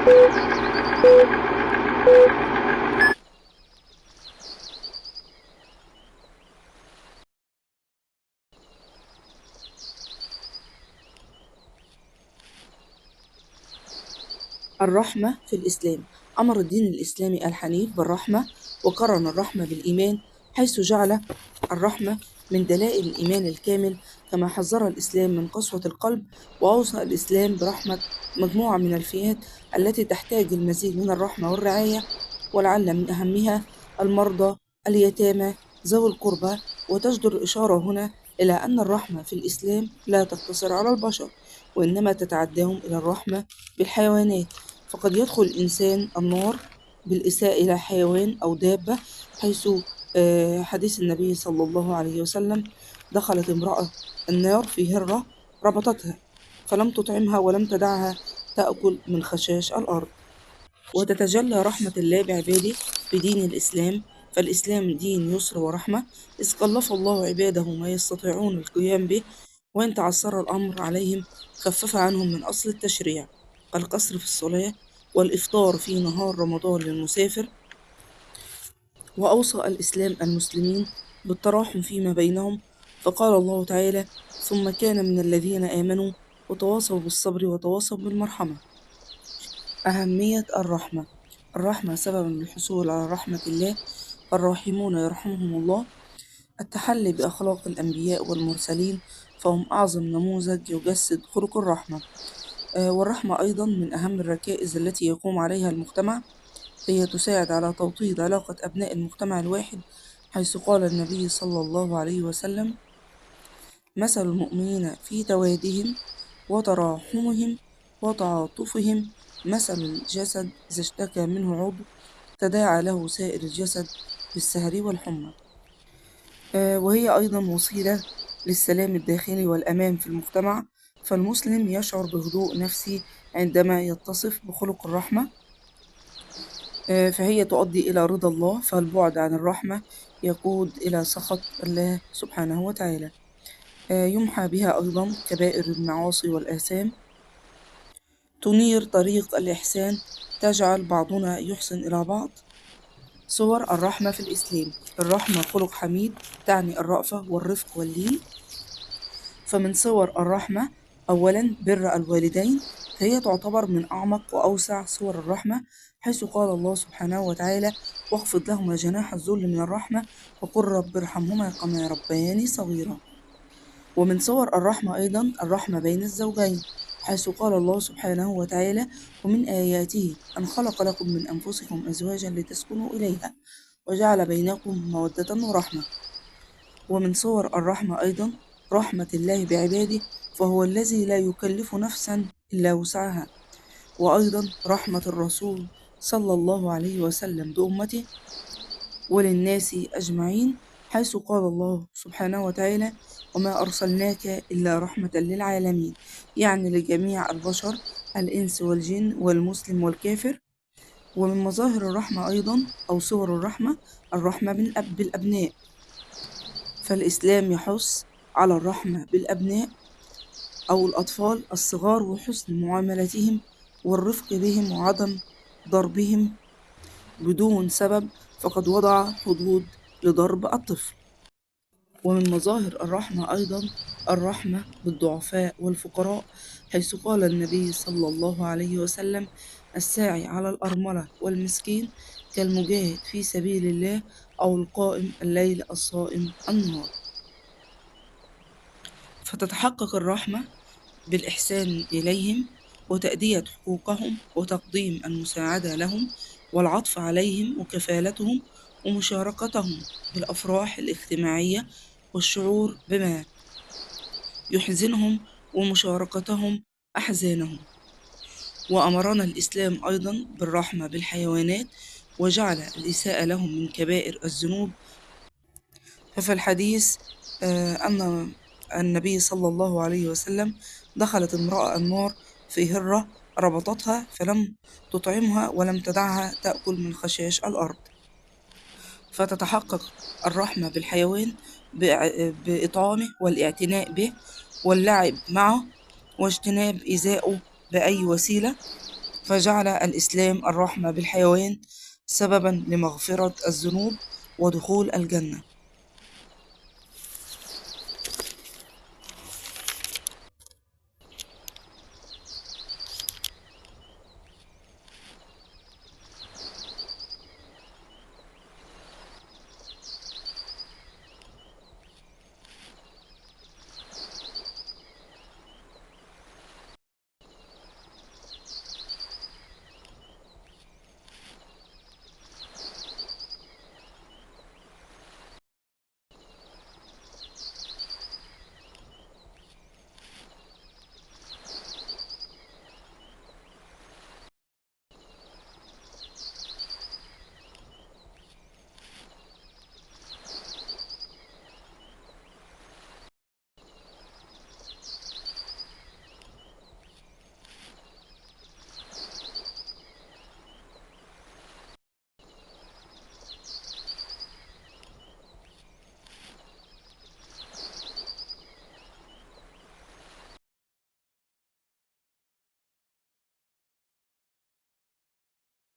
الرحمة في الإسلام. أمر الدين الإسلامي الحنيف بالرحمة، وقرن الرحمة بالإيمان، حيث جعل الرحمة من دلائل الإيمان الكامل، كما حذر الإسلام من قسوة القلب، وأوصى الإسلام برحمة مجموعة من الفئات التي تحتاج المزيد من الرحمة والرعاية، ولعل من أهمها المرضى، اليتامى، ذوي القربى. وتجدر الإشارة هنا إلى أن الرحمة في الإسلام لا تقتصر على البشر، وإنما تتعداهم إلى الرحمة بالحيوانات، فقد يدخل الإنسان النار بالإساءة إلى حيوان أو دابة، حيث حديث النبي صلى الله عليه وسلم: دخلت امرأة النار في هرة ربطتها فلم تطعمها ولم تدعها تأكل من خشاش الأرض. وتتجلى رحمة الله بعباده بدين الإسلام، فالإسلام دين يسر ورحمة، إذ كلف الله عباده ما يستطيعون القيام به، وإن تعسر الأمر عليهم خفف عنهم من أصل التشريع، كالقصر في الصلاة والإفطار في نهار رمضان للمسافر. وأوصى الإسلام المسلمين بالتراحم فيما بينهم، فقال الله تعالى: ثم كان من الذين آمنوا وتواصوا بالصبر وتواصوا بالمرحمة. أهمية الرحمة. الرحمة سبب للحصول على رحمة الله، الراحمون يرحمهم الله. التحلي بأخلاق الأنبياء والمرسلين، فهم أعظم نموذج يجسد خلق الرحمة. والرحمة أيضا من أهم الركائز التي يقوم عليها المجتمع، هي تساعد على توطيد علاقة أبناء المجتمع الواحد، حيث قال النبي صلى الله عليه وسلم: مثل المؤمنين في توادهم وتراحمهم وتعاطفهم مثل الجسد إذا اشتكى منه عضو تداعى له سائر الجسد بالسهر والحمى. وهي أيضا وسيلة للسلام الداخلي والأمان في المجتمع، فالمسلم يشعر بهدوء نفسي عندما يتصف بخلق الرحمة. فهي تؤدي إلى رضا الله، فالبعد عن الرحمة يقود إلى سخط الله سبحانه وتعالى. يمحى بها أيضا كبائر المعاصي والآثام، تنير طريق الإحسان، تجعل بعضنا يحسن إلى بعض. صور الرحمة في الإسلام. الرحمة خلق حميد، تعني الرأفة والرفق واللين. فمن صور الرحمة أولا بر الوالدين، فهي تعتبر من أعمق وأوسع صور الرحمة، حيث قال الله سبحانه وتعالى: واخفض لهما جناح الذل من الرحمة وقل رب ارحمهما كما ربياني صغيرا. ومن صور الرحمة أيضا الرحمة بين الزوجين، حيث قال الله سبحانه وتعالى: ومن آياته أن خلق لكم من أنفسكم أزواجا لتسكنوا إليها وجعل بينكم مودة ورحمة. ومن صور الرحمة أيضا رحمة الله بعباده، فهو الذي لا يكلف نفسا إلا وسعها. وأيضا رحمة الرسول صلى الله عليه وسلم بأمته وللناس أجمعين، حيث قال الله سبحانه وتعالى: وما أرسلناك إلا رحمة للعالمين، يعني لجميع البشر، الإنس والجن والمسلم والكافر. ومن مظاهر الرحمة أيضا أو صور الرحمة الرحمة بالأبناء، فالإسلام يحث على الرحمة بالأبناء أو الأطفال الصغار، وحسن معاملتهم والرفق بهم وعدم ضربهم بدون سبب، فقد وضع حدود لضرب الطفل. ومن مظاهر الرحمة أيضا الرحمة بالضعفاء والفقراء، حيث قال النبي صلى الله عليه وسلم: الساعي على الأرملة والمسكين كالمجاهد في سبيل الله أو القائم الليل الصائم النهار. فتتحقق الرحمة بالإحسان إليهم وتأدية حقوقهم وتقديم المساعدة لهم والعطف عليهم وكفالتهم ومشاركتهم بالأفراح الاجتماعية والشعور بما يحزنهم ومشاركتهم أحزانهم. وأمرنا الإسلام أيضا بالرحمة بالحيوانات، وجعل الإساءة لهم من كبائر الذنوب. ففي الحديث أن النبي صلى الله عليه وسلم: دخلت امرأة النار في هرة ربطتها فلم تطعمها ولم تدعها تأكل من خشاش الأرض. فتتحقق الرحمة بالحيوان بإطعامه والاعتناء به واللعب معه واجتناب إيذائه بأي وسيلة. فجعل الإسلام الرحمة بالحيوان سببا لمغفرة الذنوب ودخول الجنة.